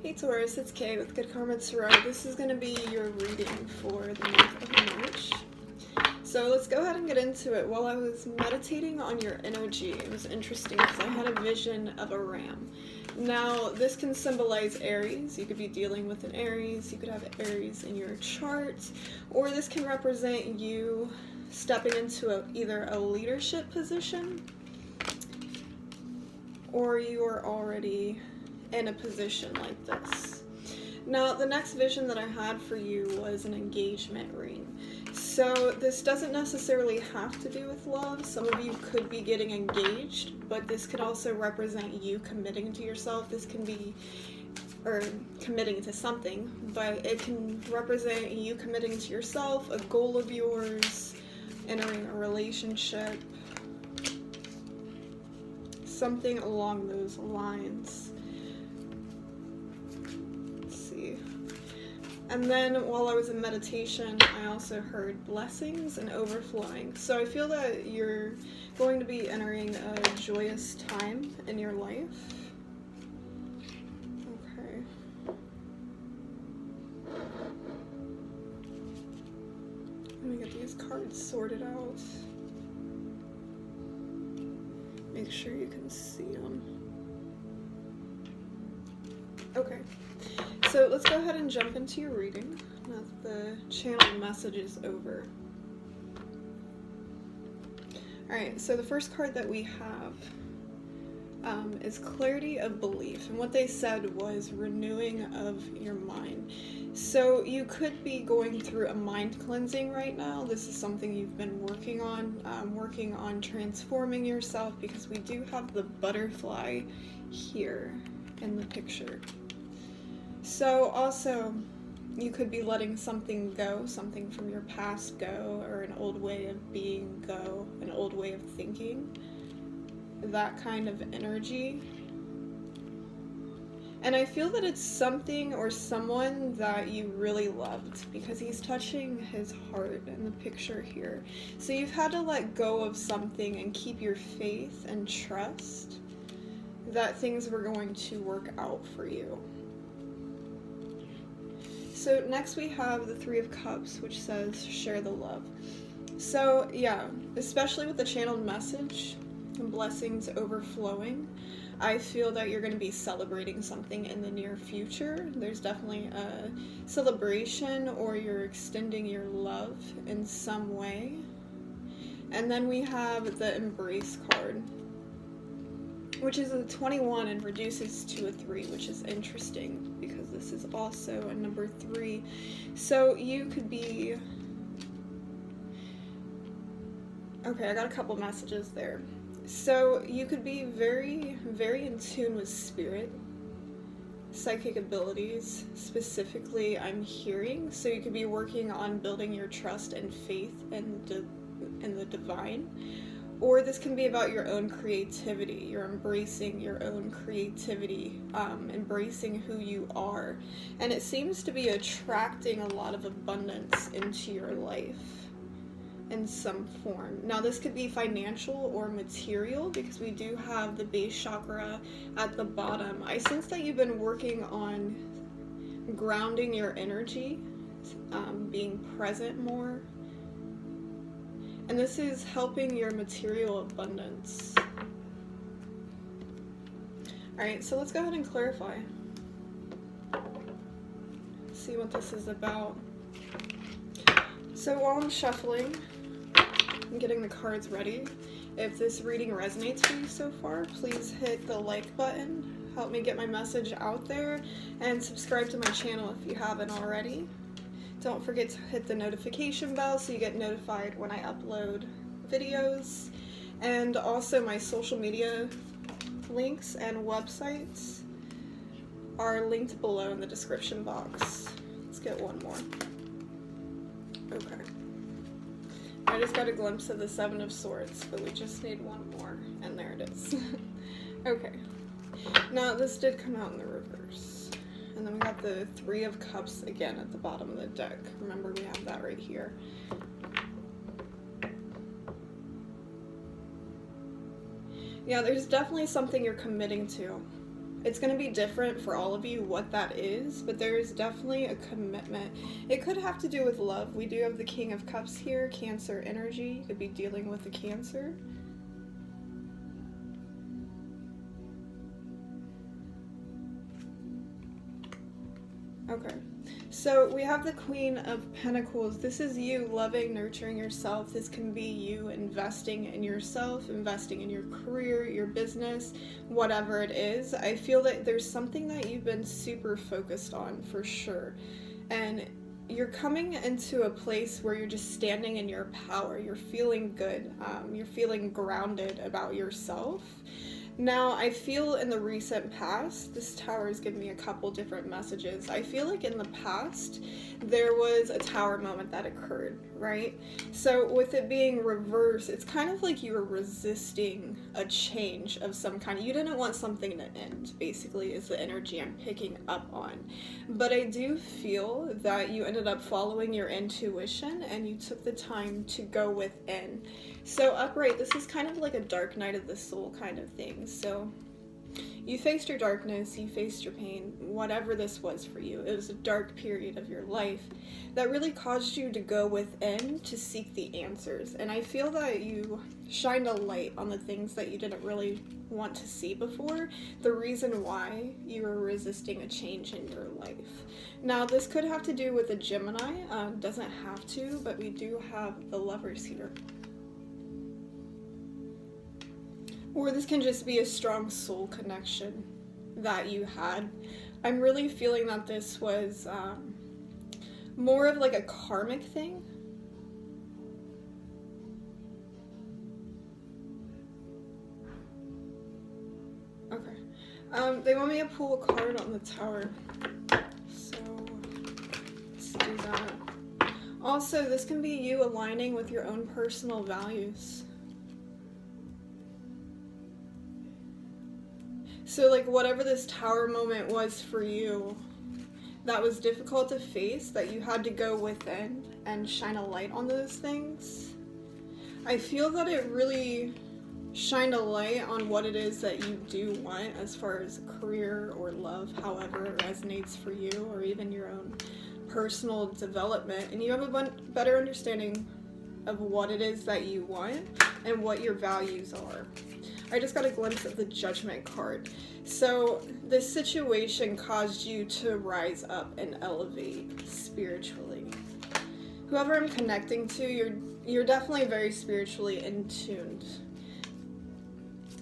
Hey Taurus, it's Kay with GoodKarmaTarot. This is going to be your reading for the month of March. So let's go ahead and get into it. While I was meditating on your energy, it was interesting because I had a vision of a ram. Now, this can symbolize Aries. You could be dealing with an Aries. You could have Aries in your chart. Or this can represent you stepping into either a leadership position, or you are already in a position like this. Now, the next vision that I had for you was an engagement ring. So this doesn't necessarily have to do with love. Some of you could be getting engaged, but this could also represent you committing to yourself. This can be, or committing to something, but it can represent you committing to yourself, a goal of yours, entering a relationship, something along those lines. And then while I was in meditation, I also heard blessings and overflowing. So I feel that you're going to be entering a joyous time in your life. Okay. Let me get these cards sorted out. Make sure you can see them. Okay. So let's go ahead and jump into your reading now that the channel message is over. Alright, so the first card that we have is clarity of belief. And what they said was renewing of your mind. So you could be going through a mind cleansing right now. This is something you've been working on transforming yourself, because we do have the butterfly here in the picture. So also, you could be letting something go, something from your past go, or an old way of being go, an old way of thinking, that kind of energy. And I feel that it's something or someone that you really loved, because he's touching his heart in the picture here. So you've had to let go of something and keep your faith and trust that things were going to work out for you. So next we have the Three of Cups, which says share the love. So yeah, especially with the channeled message and blessings overflowing, I feel that you're going to be celebrating something in the near future. There's definitely a celebration, or you're extending your love in some way. And then we have the Embrace card, which is a 21 and reduces to a 3, which is interesting because this is also a number 3. So you could be... Okay, I got a couple messages there. So you could be very, very in tune with spirit, psychic abilities, specifically I'm hearing. So you could be working on building your trust and faith in the divine. Or this can be about your own creativity. You're embracing your own creativity, embracing who you are. And it seems to be attracting a lot of abundance into your life in some form. Now this could be financial or material, because we do have the base chakra at the bottom. I sense that you've been working on grounding your energy, being present more. And this is helping your material abundance. Alright, so let's go ahead and clarify. See what this is about. So while I'm shuffling and getting the cards ready, if this reading resonates with you so far, please hit the like button. Help me get my message out there. And subscribe to my channel if you haven't already. Don't forget to hit the notification bell so you get notified when I upload videos. And also my social media links and websites are linked below in the description box. Let's get one more. Okay. I just got a glimpse of the Seven of Swords, but we just need one more, and there it is. Okay. Now this did come out in the reverse. And then we got the Three of Cups again at the bottom of the deck. Remember, we have that right here. Yeah, there's definitely something you're committing to. It's going to be different for all of you what that is, but there is definitely a commitment. It could have to do with love. We do have the King of Cups here, Cancer energy. You could be dealing with a Cancer. Okay, so we have the Queen of Pentacles. This is you loving, nurturing yourself. This can be you investing in yourself, investing in your career, your business, whatever it is. I feel that there's something that you've been super focused on for sure. And you're coming into a place where you're just standing in your power. You're feeling good. You're feeling grounded about yourself. Now, I feel in the recent past, this tower has given me a couple different messages. I feel like in the past, there was a tower moment that occurred, right? So with it being reversed, it's kind of like you were resisting a change of some kind. You didn't want something to end, basically, is the energy I'm picking up on. But I do feel that you ended up following your intuition and you took the time to go within. So upright, this is kind of like a dark night of the soul kind of thing. So you faced your darkness, you faced your pain, whatever this was for you. It was a dark period of your life that really caused you to go within to seek the answers. And I feel that you shined a light on the things that you didn't really want to see before, the reason why you were resisting a change in your life. Now, this could have to do with a Gemini, doesn't have to, but we do have the Lovers here. Or this can just be a strong soul connection that you had. I'm really feeling that this was more of like a karmic thing. Okay. They want me to pull a card on the tower. So let's do that. Also, this can be you aligning with your own personal values. So like whatever this tower moment was for you, that was difficult to face, that you had to go within and shine a light on those things. I feel that it really shined a light on what it is that you do want as far as career or love, however it resonates for you, or even your own personal development. And you have a better understanding of what it is that you want and what your values are. I just got a glimpse of the Judgment card. So this situation caused you to rise up and elevate spiritually. Whoever I'm connecting to, you're definitely very spiritually in tuned.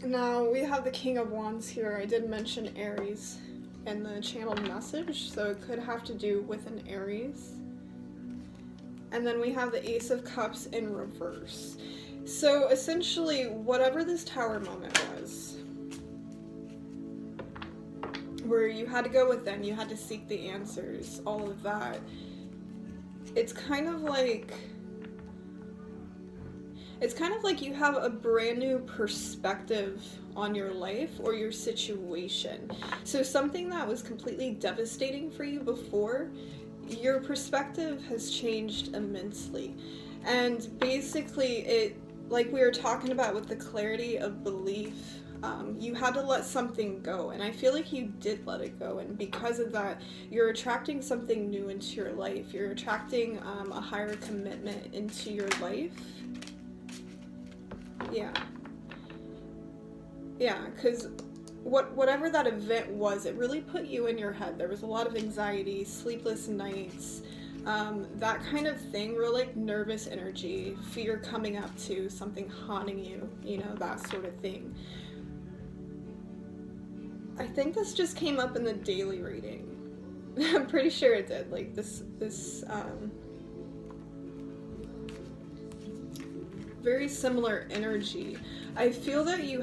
Now we have the King of Wands here. I did mention Aries in the channeled message, so it could have to do with an Aries. And then we have the Ace of Cups in reverse. So essentially, whatever this tower moment was, where you had to go within, you had to seek the answers, all of that, it's kind of like you have a brand new perspective on your life or your situation. So something that was completely devastating for you before, your perspective has changed immensely. And basically it, like we were talking about with the clarity of belief, you had to let something go, and I feel like you did let it go, and because of that, you're attracting something new into your life. You're attracting a higher commitment into your life. Yeah, because whatever that event was, it really put you in your head. There was a lot of anxiety, sleepless nights, that kind of thing, real like nervous energy, fear coming up to something haunting you, you know, that sort of thing. I think this just came up in the daily reading. I'm pretty sure it did. Like this very similar energy. I feel that you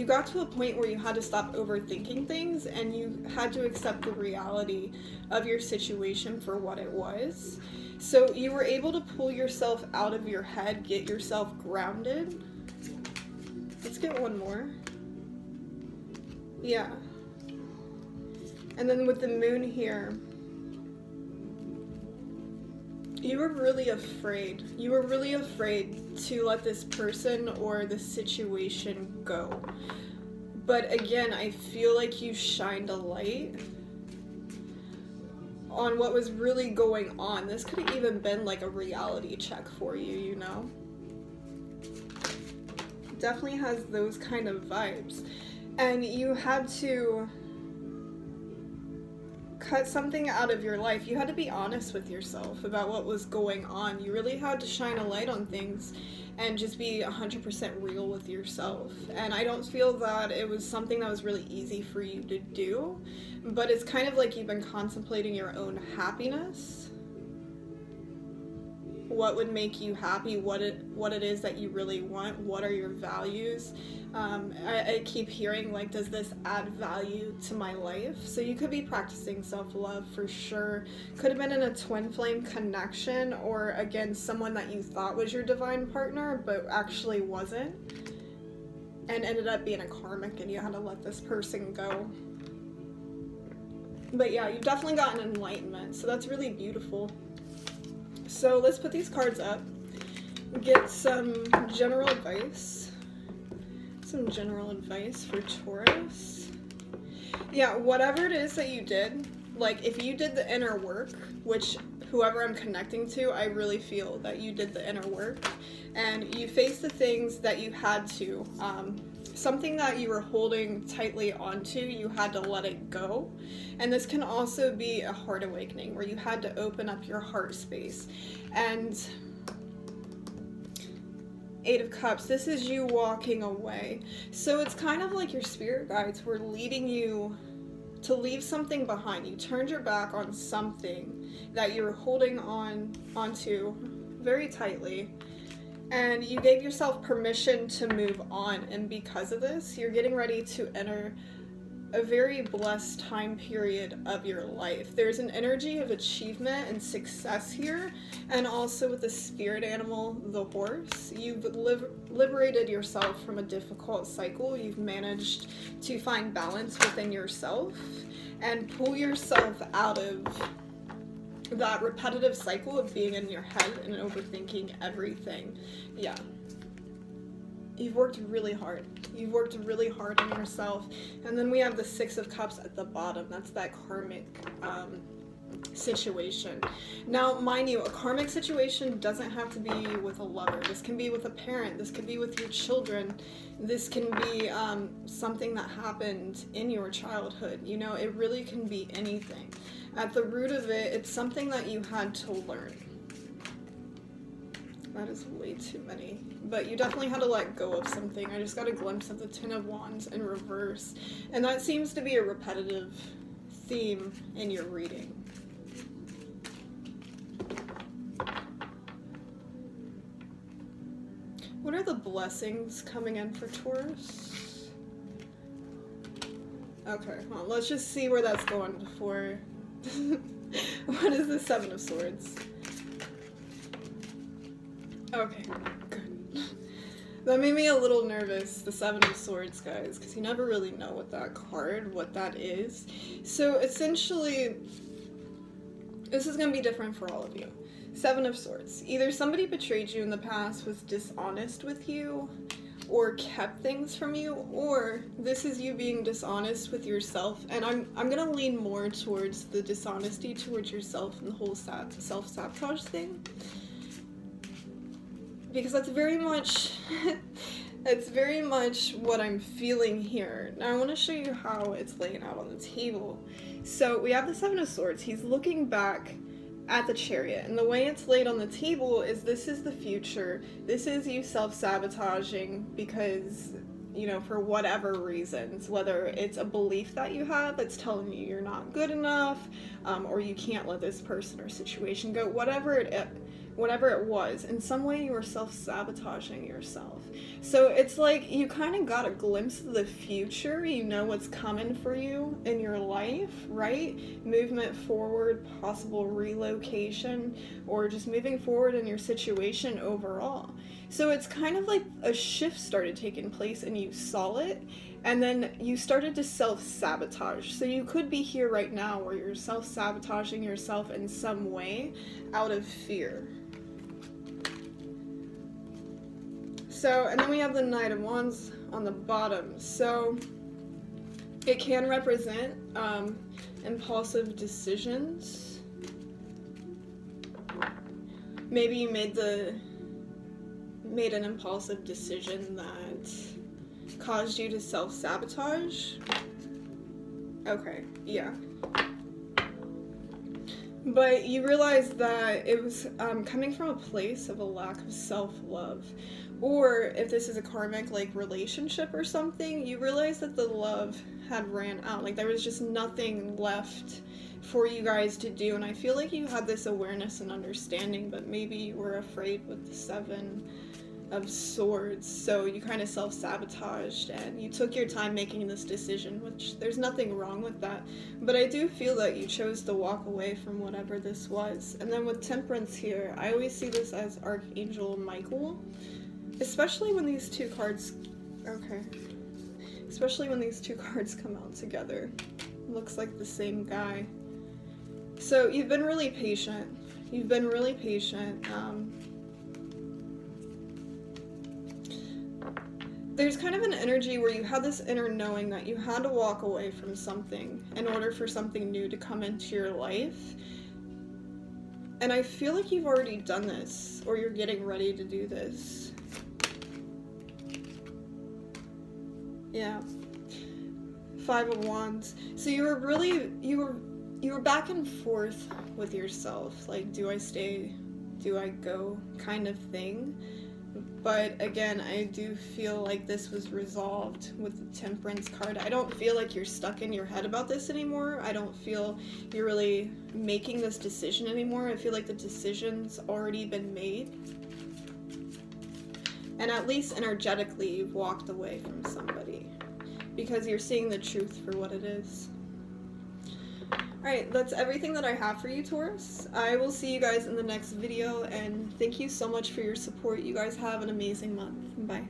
got to a point where you had to stop overthinking things and you had to accept the reality of your situation for what it was. So you were able to pull yourself out of your head, get yourself grounded. Let's get one more. Yeah. And then with the moon here, you were really afraid. You were really afraid to let this person or the situation go. But again, I feel like you shined a light on what was really going on. This could have even been like a reality check for you, you know? Definitely has those kind of vibes. And you had to cut something out of your life. You had to be honest with yourself about what was going on. You really had to shine a light on things and just be 100% real with yourself. And I don't feel that it was something that was really easy for you to do, but it's kind of like you've been contemplating your own happiness. What would make you happy, what it is that you really want, what are your values. I keep hearing, like, does this add value to my life? So you could be practicing self-love for sure. Could have been in a twin flame connection, or again, someone that you thought was your divine partner, but actually wasn't, and ended up being a karmic, and you had to let this person go. But yeah, you've definitely gotten enlightenment, so that's really beautiful. So let's put these cards up, get some general advice. Some general advice for Taurus. Yeah, whatever it is that you did, like if you did the inner work, which whoever I'm connecting to, I really feel that you did the inner work, and you faced the things that you had to. Something that you were holding tightly onto, you had to let it go. And this can also be a heart awakening, where you had to open up your heart space. And Eight of Cups, this is you walking away. So it's kind of like your spirit guides were leading you to leave something behind. You turned your back on something that you were holding onto very tightly, and you gave yourself permission to move on. And because of this, you're getting ready to enter a very blessed time period of your life. There's an energy of achievement and success here, and also with the spirit animal, the horse. You've liberated yourself from a difficult cycle. You've managed to find balance within yourself and pull yourself out of that repetitive cycle of being in your head and overthinking everything. Yeah. You've worked really hard. You've worked really hard on yourself. And then we have the Six of Cups at the bottom. That's that karmic situation. Now, mind you, a karmic situation doesn't have to be with a lover. This can be with a parent. This could be with your children. This can be something that happened in your childhood. You know, it really can be anything. At the root of it, it's something that you had to learn. That is way too many. But you definitely had to let go of something. I just got a glimpse of the Ten of Wands in reverse. And that seems to be a repetitive theme in your reading. What are the blessings coming in for Taurus? Okay, well, let's just see where that's going before. What is the Seven of Swords? Okay, good. That made me a little nervous, the Seven of Swords, guys, because you never really know what that is. So essentially, this is going to be different for all of you. Seven of Swords. Either somebody betrayed you in the past, was dishonest with you, or kept things from you, or this is you being dishonest with yourself. And I'm gonna lean more towards the dishonesty towards yourself and the whole self-sabotage thing, because that's very much it's very much what I'm feeling here. Now I want to show you how it's laying out on the table. So we have the Seven of Swords. He's looking back at the Chariot, and the way it's laid on the table is this is the future. This is you self-sabotaging because, you know, for whatever reasons, whether it's a belief that you have that's telling you you're not good enough, or you can't let this person or situation go, whatever it was, in some way you were self-sabotaging yourself. So it's like you kind of got a glimpse of the future. You know what's coming for you in your life, right? Movement forward, possible relocation, or just moving forward in your situation overall. So it's kind of like a shift started taking place and you saw it, and then you started to self-sabotage. So you could be here right now where you're self-sabotaging yourself in some way out of fear. So, and then we have the Knight of Wands on the bottom. So It can represent impulsive decisions. Maybe you made an impulsive decision that caused you to self-sabotage. Okay, yeah. But you realized that it was coming from a place of a lack of self-love. Or if this is a karmic like relationship or something, you realize that the love had ran out. Like there was just nothing left for you guys to do. And I feel like you had this awareness and understanding, but maybe you were afraid with the 7 of Swords. So you kind of self-sabotaged and you took your time making this decision, which there's nothing wrong with that. But I do feel that you chose to walk away from whatever this was. And then with Temperance here, I always see this as Archangel Michael. Especially when these two cards, especially when these two cards come out together. Looks like the same guy. So you've been really patient. You've been really patient. There's kind of an energy where you had this inner knowing that you had to walk away from something in order for something new to come into your life. And I feel like you've already done this, or you're getting ready to do this. Yeah. 5 of Wands. So you were back and forth with yourself. Like, do I stay? Do I go? Kind of thing. But again, I do feel like this was resolved with the Temperance card. I don't feel like you're stuck in your head about this anymore. I don't feel you're really making this decision anymore. I feel like the decision's already been made. And at least energetically, you've walked away from somebody because you're seeing the truth for what it is. Alright, that's everything that I have for you, Taurus. I will see you guys in the next video, and thank you so much for your support. You guys have an amazing month. Bye.